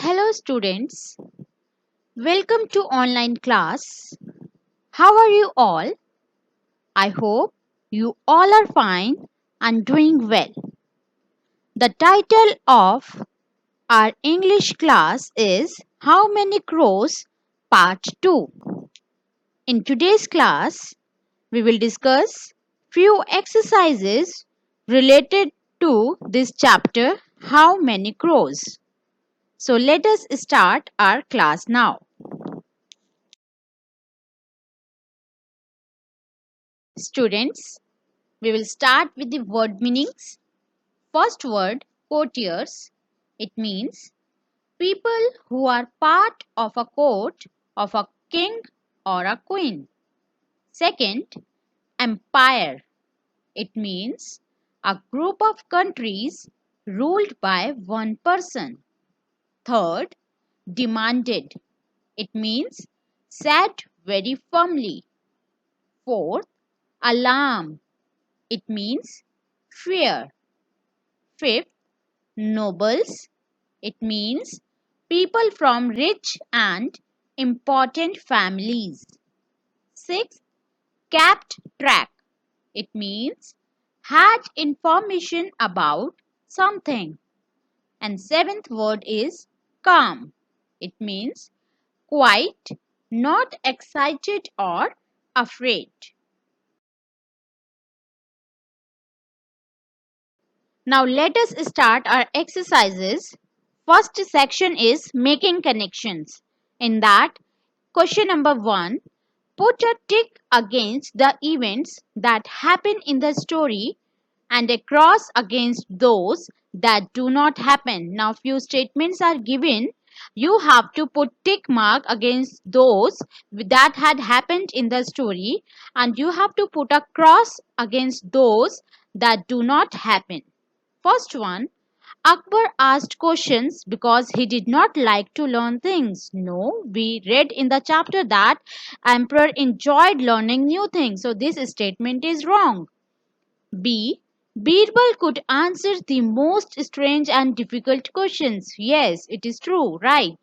Hello students, welcome to online class. How are you all? I hope you all are fine and doing well. The title of our English class is How Many Crows Part 2. In today's class, we will discuss few exercises related to this chapter How Many Crows. So let us start our class now. Students, we will start with the word meanings. First word, courtiers. It means people who are part of a court of a king or a queen. Second, empire. It means a group of countries ruled by one person. Third, demanded. It means said very firmly. Fourth, alarm. It means fear. Fifth, nobles. It means people from rich and important families. Sixth, kept track. It means had information about something. And seventh word is calm. It means quiet, not excited or afraid. Now let us start our exercises. First section is making connections. In that, question number 1, put a tick against the events that happen in the story and a cross against those that do not happen. Now few statements are given. You have to put tick mark against those that had happened in the story and you have to put a cross against those that do not happen. First one, Akbar asked questions because he did not like to learn things. No, we read in the chapter that Emperor enjoyed learning new things. So this statement is wrong. B. Birbal could answer the most strange and difficult questions. Yes, it is true, right?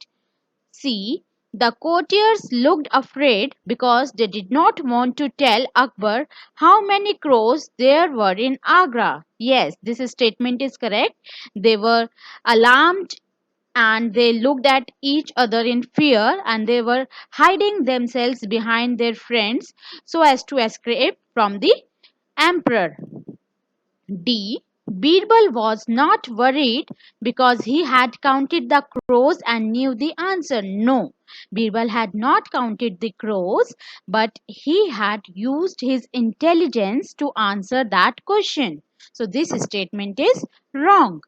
C. The courtiers looked afraid because they did not want to tell Akbar how many crows there were in Agra. Yes, this statement is correct. They were alarmed and they looked at each other in fear and they were hiding themselves behind their friends so as to escape from the emperor. D. Birbal was not worried because he had counted the crows and knew the answer. No, Birbal had not counted the crows, but he had used his intelligence to answer that question. So this statement is wrong.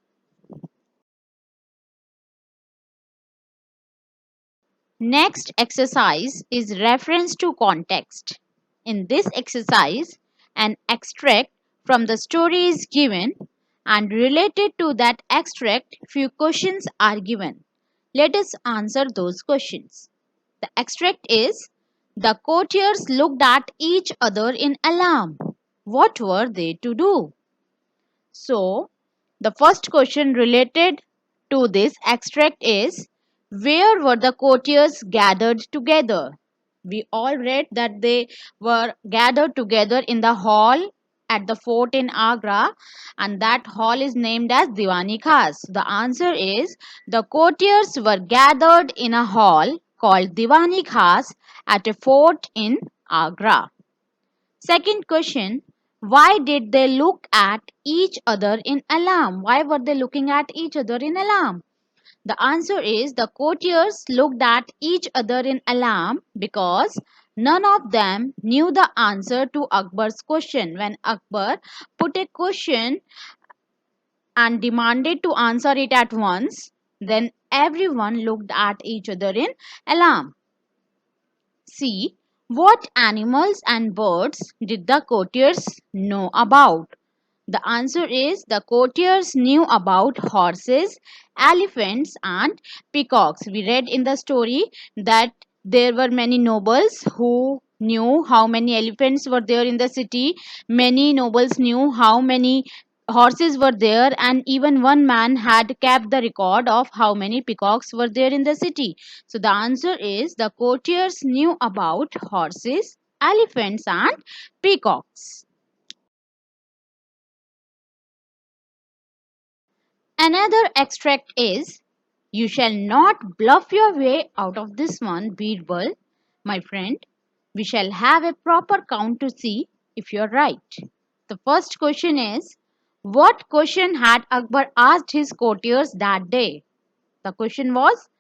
Next exercise is reference to context. In this exercise, an extract from the story is given and related to that extract, few questions are given. Let us answer those questions. The extract is, the courtiers looked at each other in alarm. What were they to do? So, the first question related to this extract is, where were the courtiers gathered together? We all read that they were gathered together in the hall at the fort in Agra, and that hall is named as Diwani Khas. The answer is, the courtiers were gathered in a hall called Diwani Khas at a fort in Agra. Second question, why did they look at each other in alarm? Why were they looking at each other in alarm? The answer is, the courtiers looked at each other in alarm because none of them knew the answer to Akbar's question. When Akbar put a question and demanded to answer it at once, then everyone looked at each other in alarm. C. What animals and birds did the courtiers know about? The answer is, the courtiers knew about horses, elephants and peacocks. We read in the story that there were many nobles who knew how many elephants were there in the city. Many nobles knew how many horses were there, and even one man had kept the record of how many peacocks were there in the city. So the answer is the courtiers knew about horses, elephants, and peacocks. Another extract is, "You shall not bluff your way out of this one, Birbal, my friend. We shall have a proper count to see if you're right." The first question is, what question had Akbar asked his courtiers that day? The question was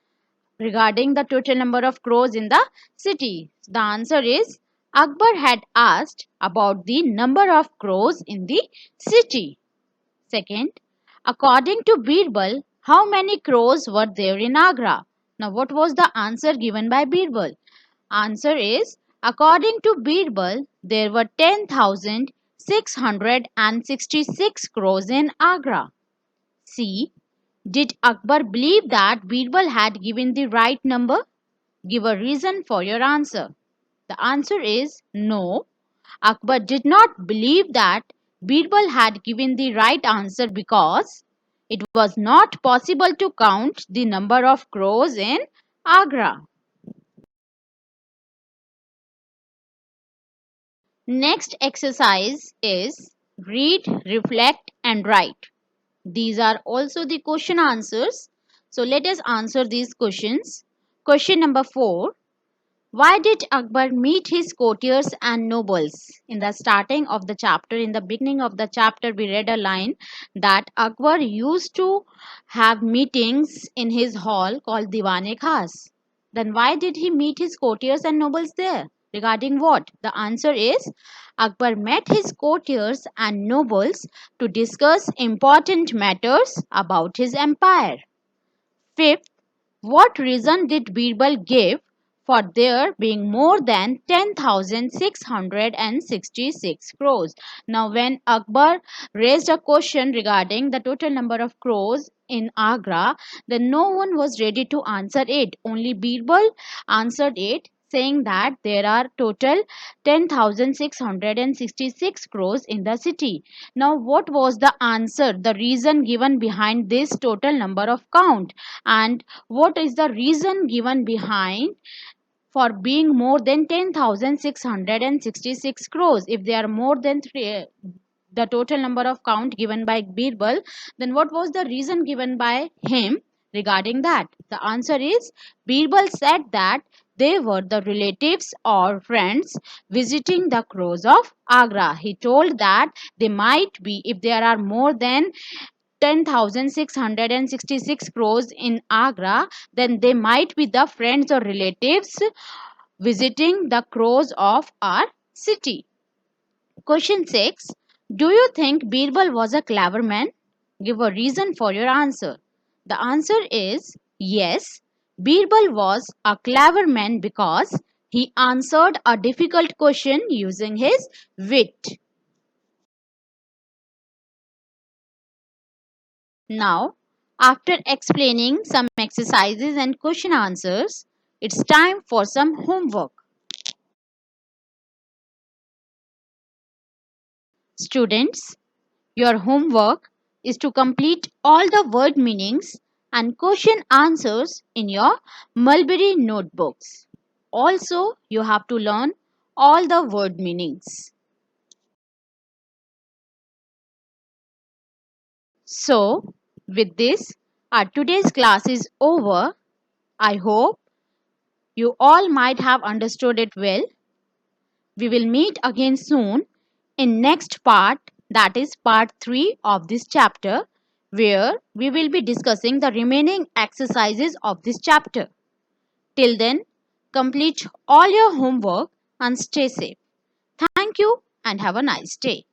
regarding the total number of crows in the city. The answer is, Akbar had asked about the number of crows in the city. Second, according to Birbal, how many crows were there in Agra? Now, what was the answer given by Birbal? Answer is, according to Birbal, there were 10,666 crows in Agra. C. Did Akbar believe that Birbal had given the right number? Give a reason for your answer. The answer is no. Akbar did not believe that Birbal had given the right answer because it was not possible to count the number of crows in Agra. Next exercise is read, reflect, and write. These are also the question answers. So let us answer these questions. Question number 4. Why did Akbar meet his courtiers and nobles? In the starting of the chapter, in the beginning of the chapter, we read a line that Akbar used to have meetings in his hall called Diwane Khas. Then why did he meet his courtiers and nobles there? Regarding what? The answer is, Akbar met his courtiers and nobles to discuss important matters about his empire. Fifth, what reason did Birbal give for there being more than 10,666 crores? Now, when Akbar raised a question regarding the total number of crores in Agra, then no one was ready to answer it. Only Birbal answered it, saying that there are total 10,666 crores in the city. Now, what was the answer, the reason given behind this total number of count? And what is the reason given behind for being more than 10,666 crores? If they are more than the total number of count given by Birbal, then what was the reason given by him regarding that? The answer is, Birbal said that they were the relatives or friends visiting the crows of Agra. He told that they might be, if there are more than 10,666 crores in Agra, then they might be the friends or relatives visiting the crows of our city. Question 6. Do you think Birbal was a clever man? Give a reason for your answer. The answer is yes. Birbal was a clever man because he answered a difficult question using his wit. Now, after explaining some exercises and question answers, it's time for some homework. Students, your homework is to complete all the word meanings and question answers in your Mulberry notebooks. Also, you have to learn all the word meanings. So, with this, our today's class is over. I hope you all might have understood it well. We will meet again soon in next part, that is part 3 of this chapter, where we will be discussing the remaining exercises of this chapter. Till then, complete all your homework and stay safe. Thank you and have a nice day.